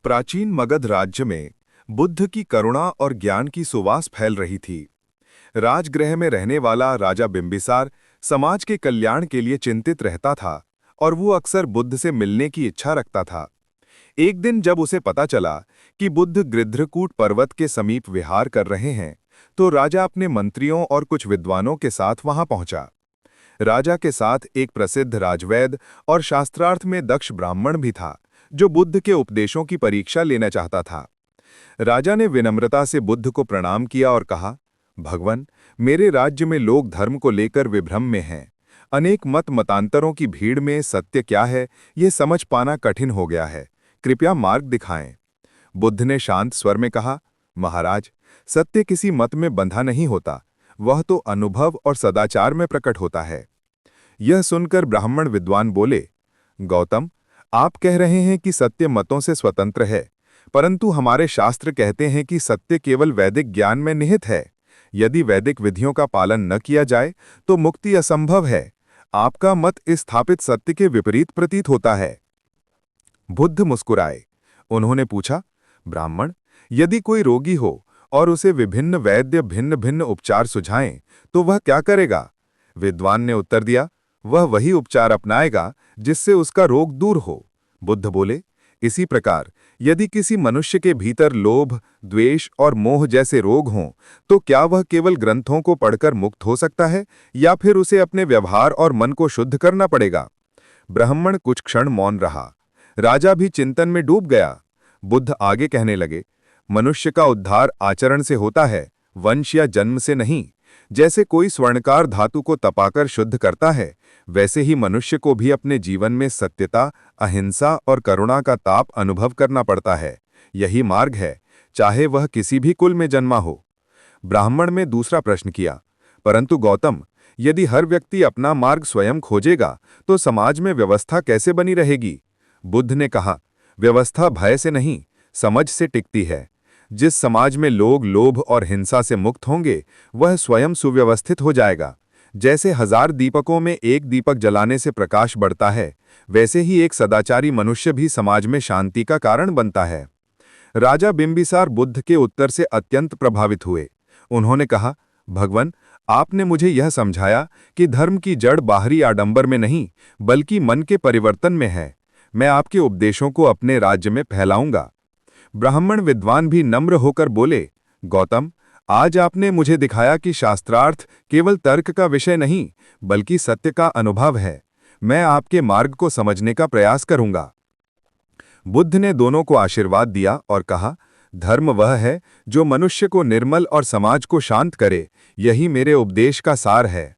प्राचीन मगध राज्य में बुद्ध की करुणा और ज्ञान की सुवास फैल रही थी। राजगृह में रहने वाला राजा बिंबिसार समाज के कल्याण के लिए चिंतित रहता था और वो अक्सर बुद्ध से मिलने की इच्छा रखता था। एक दिन जब उसे पता चला कि बुद्ध गृध्रकूट पर्वत के समीप विहार कर रहे हैं, तो राजा अपने मंत्रियों और कुछ विद्वानों के साथ वहां पहुंचा। राजा के साथ एक प्रसिद्ध राजवैद्य और शास्त्रार्थ में दक्ष ब्राह्मण भी था, जो बुद्ध के उपदेशों की परीक्षा लेना चाहता था। राजा ने विनम्रता से बुद्ध को प्रणाम किया और कहा, भगवान, मेरे राज्य में लोग धर्म को लेकर विभ्रम में हैं। अनेक मतांतरों की भीड़ में सत्य क्या है, ये समझ पाना कठिन हो गया है। कृपया मार्ग दिखाएं। बुद्ध ने शांत स्वर में कहा, महाराज, सत्य किसी मत में बंधा नहीं होता, वह तो अनुभव और सदाचार में प्रकट होता है। यह सुनकर ब्राह्मण विद्वान बोले, गौतम, आप कह रहे हैं कि सत्य मतों से स्वतंत्र है, परंतु हमारे शास्त्र कहते हैं कि सत्य केवल वैदिक ज्ञान में निहित है। यदि वैदिक विधियों का पालन न किया जाए तो मुक्ति असंभव है। आपका मत इस स्थापित सत्य के विपरीत प्रतीत होता है। बुद्ध मुस्कुराए। उन्होंने पूछा, ब्राह्मण, यदि कोई रोगी हो और उसे विभिन्न वैद्य भिन्न भिन्न उपचार सुझाएं, तो वह क्या करेगा? विद्वान ने उत्तर दिया, वह वही उपचार अपनाएगा जिससे उसका रोग दूर हो। बुद्ध बोले, इसी प्रकार यदि किसी मनुष्य के भीतर लोभ, द्वेष और मोह जैसे रोग हों, तो क्या वह केवल ग्रंथों को पढ़कर मुक्त हो सकता है, या फिर उसे अपने व्यवहार और मन को शुद्ध करना पड़ेगा? ब्राह्मण कुछ क्षण मौन रहा। राजा भी चिंतन में डूब गया। बुद्ध आगे कहने लगे, मनुष्य का उद्धार आचरण से होता है, वंश या जन्म से नहीं। जैसे कोई स्वर्णकार धातु को तपाकर शुद्ध करता है, वैसे ही मनुष्य को भी अपने जीवन में सत्यता, अहिंसा और करुणा का ताप अनुभव करना पड़ता है। यही मार्ग है, चाहे वह किसी भी कुल में जन्मा हो। ब्राह्मण में दूसरा प्रश्न किया, परंतु गौतम, यदि हर व्यक्ति अपना मार्ग स्वयं खोजेगा तो समाज में व्यवस्था कैसे बनी रहेगी? बुद्ध ने कहा, व्यवस्था भय से नहीं, समझ से टिकती है। जिस समाज में लोग लोभ और हिंसा से मुक्त होंगे, वह स्वयं सुव्यवस्थित हो जाएगा। जैसे 1000 दीपकों में एक दीपक जलाने से प्रकाश बढ़ता है, वैसे ही एक सदाचारी मनुष्य भी समाज में शांति का कारण बनता है। राजा बिंबिसार बुद्ध के उत्तर से अत्यंत प्रभावित हुए। उन्होंने कहा, भगवान, आपने मुझे यह समझाया कि धर्म की जड़ बाहरी आडंबर में नहीं, बल्कि मन के परिवर्तन में है। मैं आपके उपदेशों को अपने राज्य में फैलाऊंगा। ब्राह्मण विद्वान भी नम्र होकर बोले, गौतम, आज आपने मुझे दिखाया कि शास्त्रार्थ केवल तर्क का विषय नहीं, बल्कि सत्य का अनुभव है। मैं आपके मार्ग को समझने का प्रयास करूंगा। बुद्ध ने दोनों को आशीर्वाद दिया और कहा, धर्म वह है जो मनुष्य को निर्मल और समाज को शांत करे। यही मेरे उपदेश का सार है।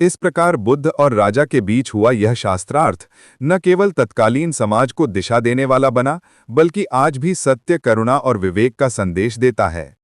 इस प्रकार बुद्ध और राजा के बीच हुआ यह शास्त्रार्थ न केवल तत्कालीन समाज को दिशा देने वाला बना, बल्कि आज भी सत्य, करुणा और विवेक का संदेश देता है।